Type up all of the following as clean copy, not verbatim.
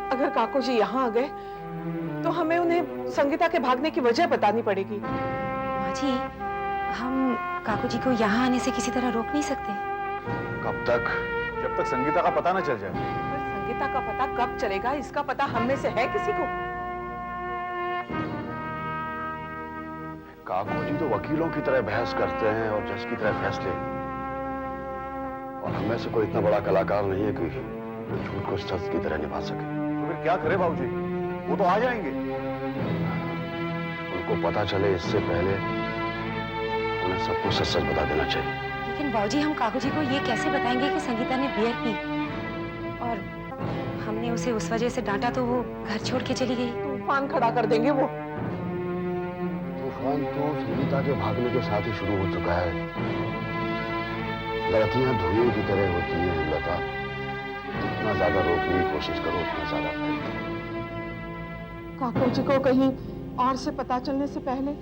अगर काको जी यहाँ आ गए तो हमें उन्हें संगीता के भागने की वजह बतानी पड़ेगी। माँ जी, हम काकू जी को यहाँ आने से किसी तरह रोक नहीं सकते। कब तक? जब तक संगीता का पता न चल जाए। पर संगीता का पता कब चलेगा, इसका पता हम में से है किसी को? काको जी तो वकीलों की तरह बहस करते हैं और जज की तरह फैसले, और हमें से कोई इतना बड़ा कलाकार नहीं है कि जो झूठ को सच की तरह निभा सके। तो फिर क्या करे बाबूजी? वो तो आ जाएंगे। उनको पता चले इससे पहले उन्हें सब कुछ सच सच बता देना चाहिए। लेकिन बाबूजी, हम काकू जी को ये कैसे बताएंगे कि संगीता ने बियर पी और हमने उसे उस वजह से डांटा तो वो घर छोड़ के चली गई? तूफान खड़ा कर देंगे वो। तूफान तो संगीता के भागने के साथ ही शुरू हो चुका है। गलतियां धुएं की तरह होती हैं लता, जितना ज्यादा रोकने की कोशिश करो उतना ज्यादा फैलती। काको जी को कहीं और से पता चलने से पहले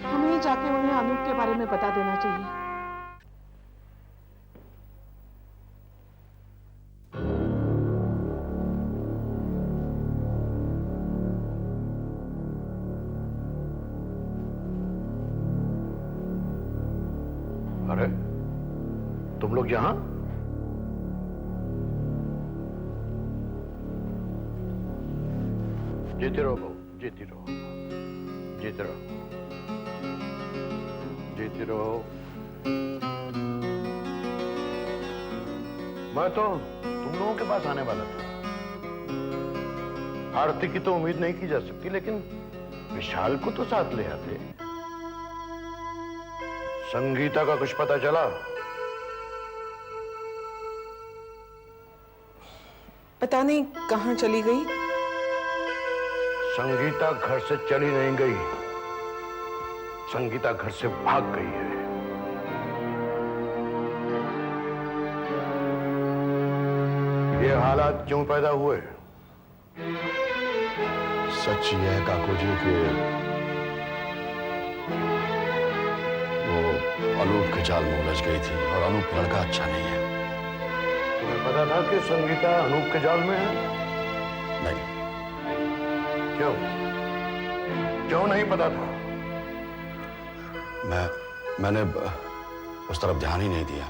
हमें ही जाके उन्हें अनूप के बारे में बता देना चाहिए। अरे तुम लोग यहां? जीते रहो बहू, जीती रहो, जीते रहो, जीती रहो। मैं तो तुम लोगों के पास आने वाला था। आरती की तो उम्मीद नहीं की जा सकती, लेकिन विशाल को तो साथ ले आते। संगीता का कुछ पता चला? पता नहीं कहां चली गई। संगीता घर से चली नहीं गई, संगीता घर से भाग गई है। ये हालात क्यों पैदा हुए? सच यह है काकू जी कि वो अनूप के जाल में उलझ गई थी, और अनूप लड़का अच्छा नहीं है। तुम्हें पता था कि संगीता अनूप के जाल में है? नहीं। क्यों? क्यों नहीं पता था? मैंने उस तरफ ध्यान ही नहीं दिया।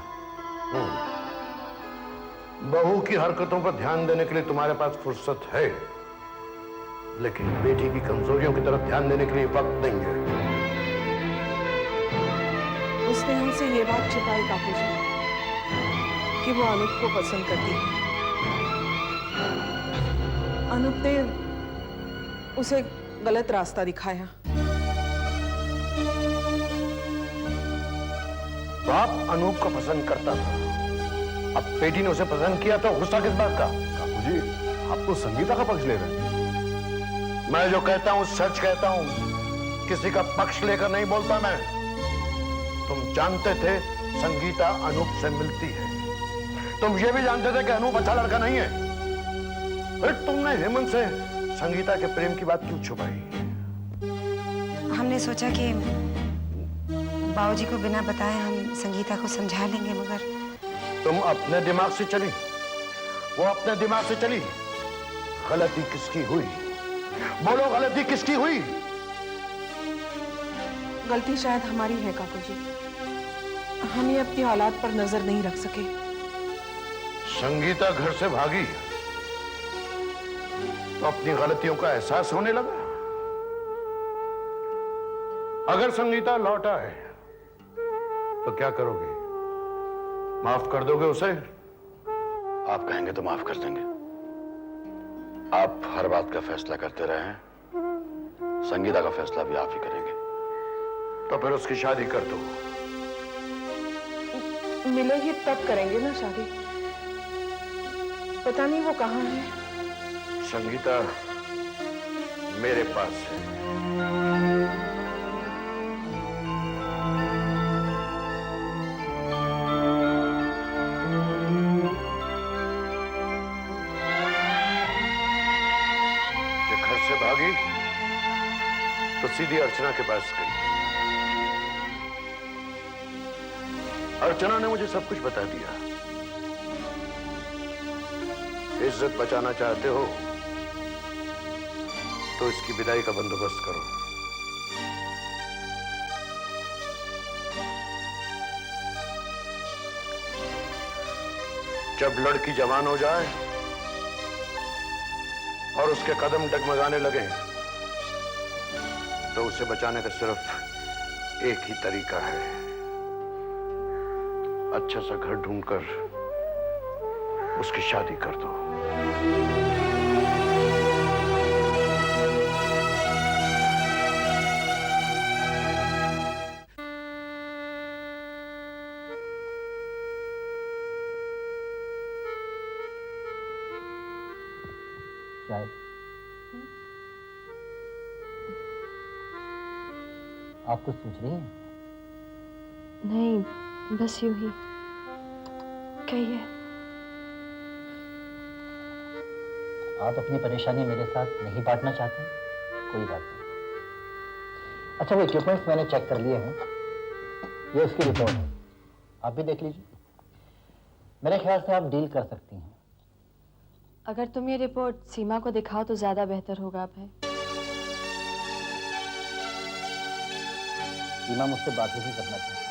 बहू की हरकतों पर ध्यान देने के लिए तुम्हारे पास फुर्सत है, लेकिन बेटी की कमजोरियों की तरफ ध्यान देने के लिए वक्त नहीं है। उसने हमसे ये बात छिपाई काकू जी कि वो अनूप को पसंद करती है। अनूप ने उसे गलत रास्ता दिखाया। बाप अनूप को पसंद करता था, अब बेटी ने उसे पसंद किया तो गुस्सा किस बात का? काकू जी, आप तो संगीता का पक्ष ले रहे हैं। मैं जो कहता हूं सच कहता हूं, किसी का पक्ष लेकर नहीं बोलता मैं। तुम जानते थे संगीता अनूप से मिलती है, तुम ये भी जानते थे कि अनूप अच्छा लड़का नहीं है, फिर तुमने हेमंत से संगीता के प्रेम की बात क्यों छुपाई? हमने सोचा कि बाबूजी को बिना बताए हम संगीता को समझा लेंगे, मगर तुम अपने दिमाग से चली, वो अपने दिमाग से चली। गलती किसकी हुई? बोलो, गलती किसकी हुई? गलती शायद हमारी है काकू जी, हम ये अपनी औलाद पर नजर नहीं रख सके। संगीता घर से भागी तो अपनी गलतियों का एहसास होने लगा। अगर संगीता लौटा है तो क्या करोगे? माफ कर दोगे उसे? आप कहेंगे तो माफ कर देंगे। आप हर बात का फैसला करते रहे हैं, संगीता का फैसला भी आप ही करेंगे। तो फिर उसकी शादी कर दो। मिलेगी तब करेंगे ना शादी। पता नहीं वो कहाँ है। संगीता मेरे पास है। जब घर से भागी तो सीधी अर्चना के पास गई। अर्चना ने मुझे सब कुछ बता दिया। इज्जत बचाना चाहते हो तो इसकी विदाई का बंदोबस्त करो। जब लड़की जवान हो जाए और उसके कदम डगमगाने लगे तो उसे बचाने का सिर्फ एक ही तरीका है, अच्छा सा घर ढूंढकर उसकी शादी कर दो। चाय आप कुछ सोच रही हैं? नहीं, बस यूं ही। कहिए। आप अपनी परेशानी मेरे साथ नहीं बांटना चाहते? कोई बात नहीं। अच्छा, वो इक्विपमेंट्स मैंने चेक कर लिए हैं, ये उसकी रिपोर्ट है, आप भी देख लीजिए। मेरे ख्याल से आप डील कर सकती हैं। अगर तुम ये रिपोर्ट सीमा को दिखाओ तो ज्यादा बेहतर होगा भाई। सीमा मुझसे बात ही नहीं करना चाहती।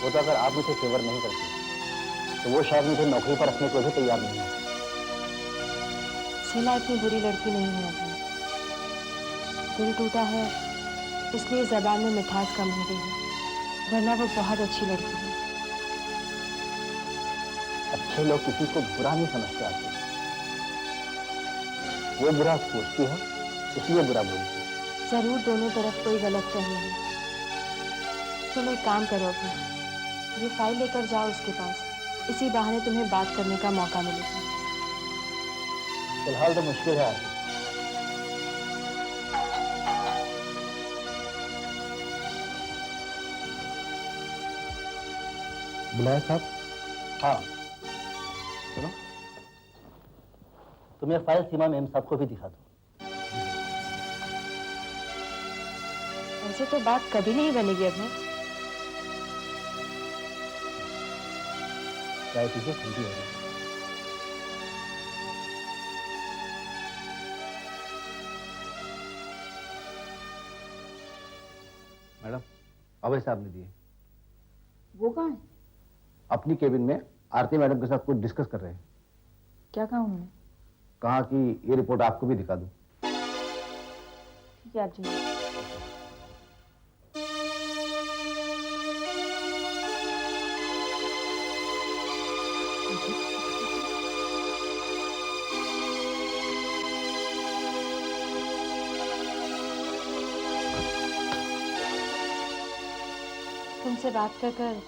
वो तो अगर आप मुझे फेवर नहीं करती तो वो शायद मुझे नौकरी पर रखने को भी तैयार नहीं है। सीमा इतनी बुरी लड़की नहीं है अभी। दिल टूटा है इसलिए जबान में मिठास कम हो गई है, वरना वो बहुत अच्छी लड़की है। अच्छे लोग किसी को बुरा नहीं समझते आते, वो बुरा सोचती है इसलिए बुरा बोलती है। जरूर दोनों तरफ कोई गलत फहमी है। तुम एक काम करो अपना, ये फाइल लेकर जाओ उसके पास, इसी बहाने तुम्हें बात करने का मौका मिलेगा। फिलहाल तो मुश्किल है। बुलाया साहब? हाँ सुनो, तुम ये फाइल सीमा मेम साहब को भी दिखा दो। ऐसे तो बात कभी नहीं बनेगी अब। चाय पीजिए, ठंडी हो गई। मैडम, अभय साहब ने दिए। वो कहाँ है? अपनी केबिन में आरती मैडम के साथ कुछ डिस्कस कर रहे हैं। क्या कहा उन्होंने? कहा कि ये रिपोर्ट आपको भी दिखा दूं। ठीक है, आप जाइए। तुमसे बात कर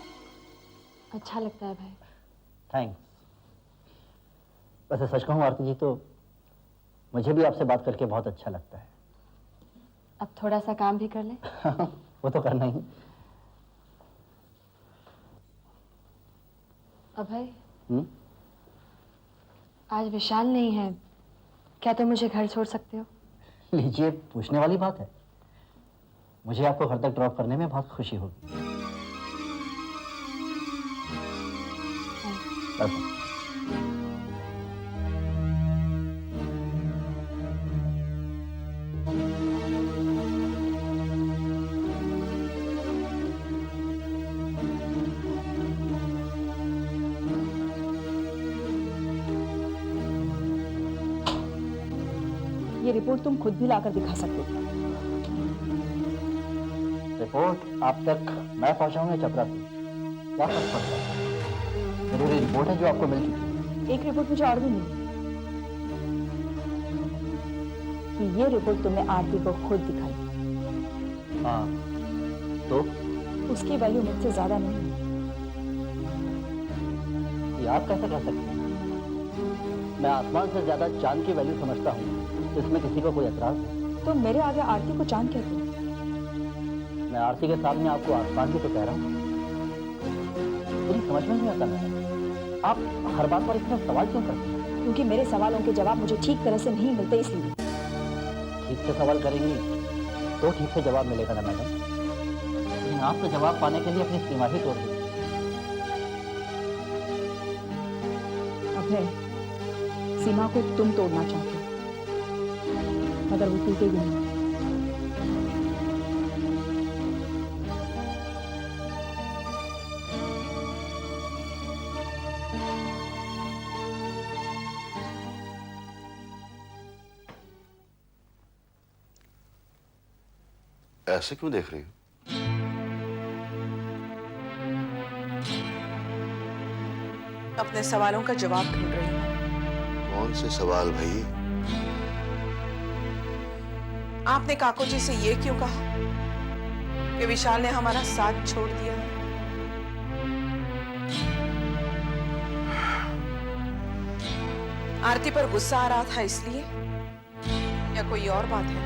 अच्छा लगता है भाई। थैंक्स। वैसे सच कहूँ आरती जी तो मुझे भी आपसे बात करके बहुत अच्छा लगता है। अब थोड़ा सा काम भी कर ले। वो तो करना ही। अभय, आज विशाल नहीं है, क्या तुम मुझे घर छोड़ सकते हो? लीजिए, पूछने वाली बात है। मुझे आपको घर तक ड्रॉप करने में बहुत खुशी होगी। Perfect. ये रिपोर्ट तुम खुद भी लाकर दिखा सकते हो। रिपोर्ट आप तक मैं पहुंचाऊंगा चपरा से? क्या फर्क पड़ता है? जरूरी रिपोर्ट है जो आपको मिल चुकी है। एक रिपोर्ट मुझे और भी मिली कि ये रिपोर्ट तुमने आरती को खुद दिखाई। हाँ, तो उसकी वैल्यू मुझसे ज्यादा नहीं है। ये आप कैसे कह सकते हैं? मैं आसमान से ज्यादा चांद की वैल्यू समझता हूँ, तो इसमें किसी को कोई एतराज है? तो मेरे आगे आरती को चांद कहते हो? मैं आरती के सामने आपको आसमान भी तो कह रहा हूँ। मेरी समझ में नहीं आता मैडम, आप हर बात पर इतना सवाल क्यों करते हैं? क्योंकि मेरे सवालों के जवाब मुझे ठीक तरह से नहीं मिलते, इसलिए। ठीक से सवाल करेंगी तो ठीक से जवाब मिलेगा ना मैडम। लेकिन आप तो जवाब पाने के लिए अपनी सीमा ही तोड़ दी। अभय, सीमा को तुम तोड़ना चाहते हो। मगर वो टूटेगी नहीं। ऐसे क्यों देख रही हो? अपने सवालों का जवाब ढूंढ रही हूँ। कौन से सवाल भाई? आपने काको जी से ये क्यों कहा कि विशाल ने हमारा साथ छोड़ दिया है? आरती पर गुस्सा आ रहा था इसलिए, या कोई और बात है?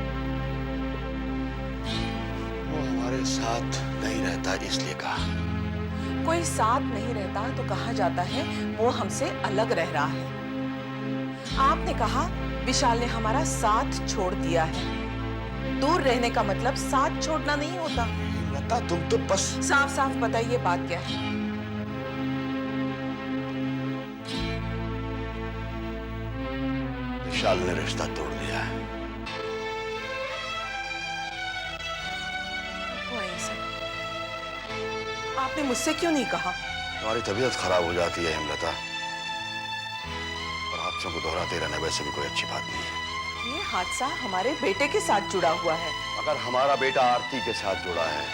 वो हमारे साथ नहीं रहता इसलिए कहा। कोई साथ नहीं रहता तो कहा जाता है वो हमसे अलग रह रहा है। आपने कहा विशाल ने हमारा साथ छोड़ दिया है। दूर रहने का मतलब साथ छोड़ना नहीं होता। लता तुम तो बस साफ साफ बताइए बात क्या है? विशाल ने रिश्ता तोड़ दिया है। वो ऐसा आपने मुझसे क्यों नहीं कहा? तुम्हारी तबीयत खराब हो जाती है हेमलता, और हादसों को दोहराते रहना वैसे भी कोई अच्छी बात नहीं है। ये हादसा हमारे बेटे के साथ जुड़ा हुआ है। अगर हमारा बेटा आरती के साथ जुड़ा है,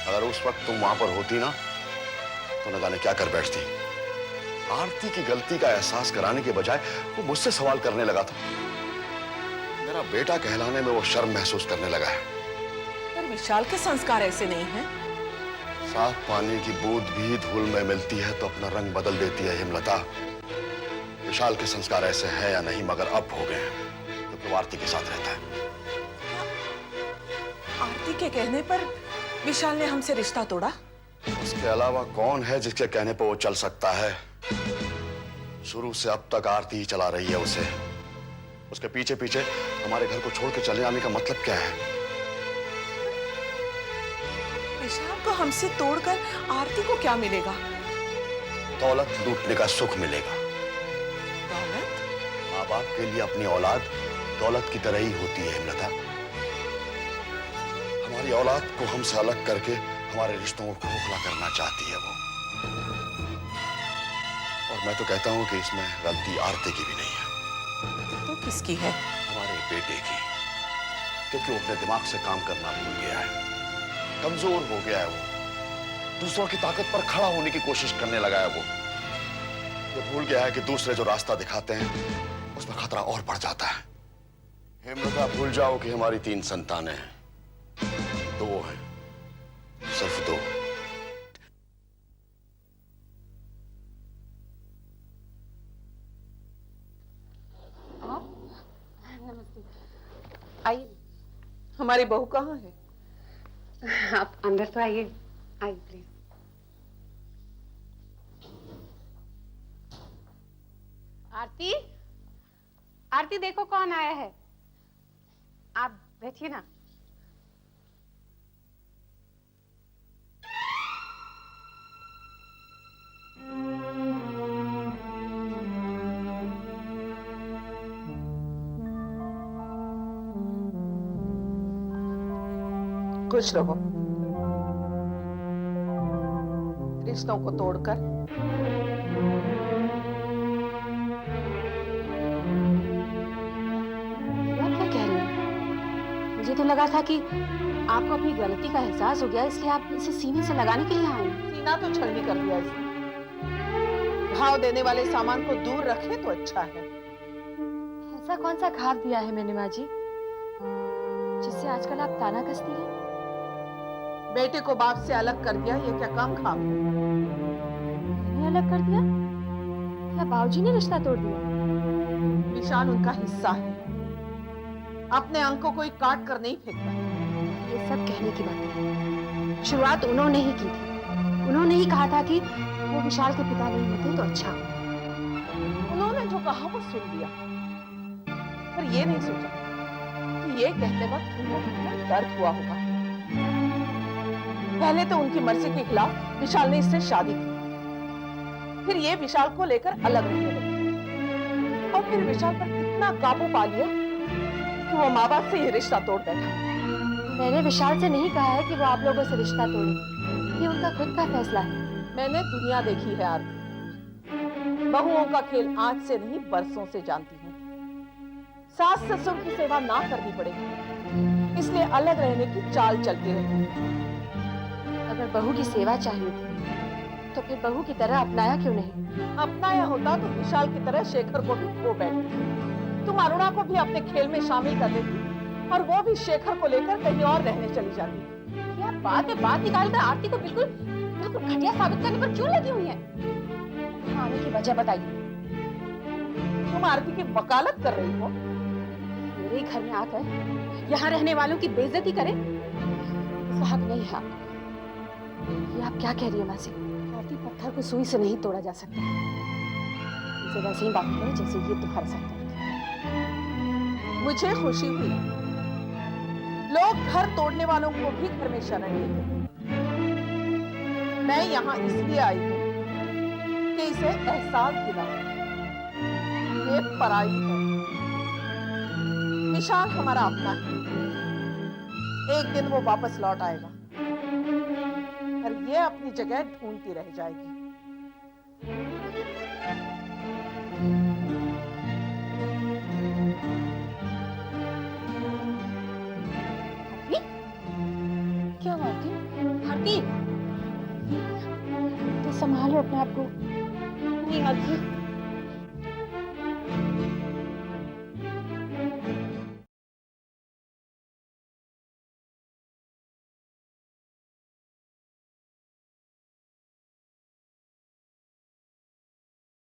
अगर उस वक्त तुम वहां पर होती ना तो न जाने क्या कर बैठती। आरती की गलती का एहसास कराने के बजाय वो मुझसे सवाल करने लगा था। मेरा बेटा कहलाने में वो शर्म महसूस करने लगा है। पर विशाल के संस्कार ऐसे नहीं हैं। साफ पानी की बूंद भी धूल में मिलती है तो अपना रंग बदल देती है हेमलता। विशाल के संस्कार ऐसे हैं या नहीं, मगर अब हो गए हैं क्योंकि वो आरती के साथ रहता है। आरती के कहने पर विशाल ने हमसे रिश्ता तोड़ा? उसके अलावा कौन है जिसके कहने पर वो चल सकता है? शुरू से अब तक आरती ही चला रही है उसे। उसके पीछे पीछे हमारे घर को छोड़ के चले जाने का मतलब क्या है? विशाल को हमसे तोड़कर आरती को क्या मिलेगा? दौलत लूटने का सुख मिलेगा। दौलत? माँ बाप के लिए अपनी औलाद दौलत की तरह ही होती है हेमलता। हमारी औलाद को हमसे अलग करके हमारे रिश्तों को खोखला करना चाहती है वो। और मैं तो कहता हूं कि इसमें गलती आरती की भी नहीं है। तो किसकी है? हमारे बेटे की, क्योंकि वो अपने दिमाग से काम करना भूल गया है। कमजोर हो गया है वो। दूसरों की ताकत पर खड़ा होने की कोशिश करने लगा है वो। ये भूल गया है कि दूसरे जो रास्ता दिखाते हैं उसमें खतरा और बढ़ जाता है। हेमलता भूल जाओ कि हमारी 3 संतानें हैं। 2 हैं, सिर्फ 2। आइए। हमारी बहू कहाँ है? आप अंदर तो आइए, आइए प्लीज। आरती, आरती देखो कौन आया है। आप बैठिए ना। खुश रहो। रिश्तों को तोड़कर आप क्या कह रही हैं? मुझे तो लगा था कि आपको अपनी गलती का एहसास हो गया, इसलिए आप इसे सीने से लगाने के लिए आए हैं। सीना तो छलनी कर दिया इसने। घाव देने वाले सामान को दूर रखे तो अच्छा है। ऐसा कौन सा घाव दिया है मैंने माँ जी, जिससे आजकल आप ताना कसती हैं? बेटे को बाप से अलग कर दिया, ये क्या काम खाम है? मैंने अलग कर दिया? क्या बाबूजी ने रिश्ता तोड़ दिया? विशाल उनका हिस्सा है। अपने अंग को कोई काट कर नहीं फेंकता। ये सब कहने की बात है। शुरुआत उन्होंने ही की थी। उन्होंने ही कहा था कि वो विशाल के पिता नहीं होते तो अच्छा हो। उन्होंने जो कहा वो सुन लिया, पर ये नहीं सोचा कि ये कहते वक्त उनको कितना दर्द हुआ होगा। पहले तो उनकी मर्जी के खिलाफ विशाल ने इससे शादी की, फिर ये विशाल को लेकर अलग रहने लगी, और फिर विशाल पर इतना काबू पा लिया कि वो माँ बाप से ये रिश्ता तोड़ बैठा। मैंने विशाल से नहीं कहा है कि वो आप लोगों से रिश्ता तोड़े। ये उनका खुद का फैसला है। मैंने दुनिया देखी है आरती, बहुओं का खेल आज से नहीं बरसों से जानती हूँ। सास ससुर की सेवा ना करनी पड़ेगी, इसलिए अलग रहने की चाल चलती रही। अगर बहू की सेवा चाहिए थी तो फिर बहू की तरह अपनाया क्यों नहीं? अपनाया होता तो विशाल की तरह शेखर को भी खो बैठती। तुम अरुणा को भी अपने खेल में शामिल कर लेती और वो भी शेखर को लेकर कहीं और रहने चली जाती। क्या बात है, बात निकालकर आरती को बिल्कुल बिल्कुल घटिया साबित करने पर क्यों लगी हुई है? आने की वजह बताइए। तुम आरती की वकालत कर रही हो। मेरे घर में आकर यहाँ रहने वालों की बेइज्जती करें, इसका हक नहीं है आपको। ये आप क्या कह रही हो मासी? आरती, पत्थर को सुई से नहीं तोड़ा जा सकता। इसे वैसे ही बात करें जैसे ये तुम्हारे साथ करती। मुझे खुशी हुई, लोग घर तोड़ने वालों को भी घर में शरण लेते। मैं यहाँ इसलिए आई हूँ कि इसे एहसास दिलाऊं, ये पराई है। विशाल हमारा अपना है, एक दिन वो वापस लौट आएगा और ये अपनी जगह ढूंढती रह जाएगी।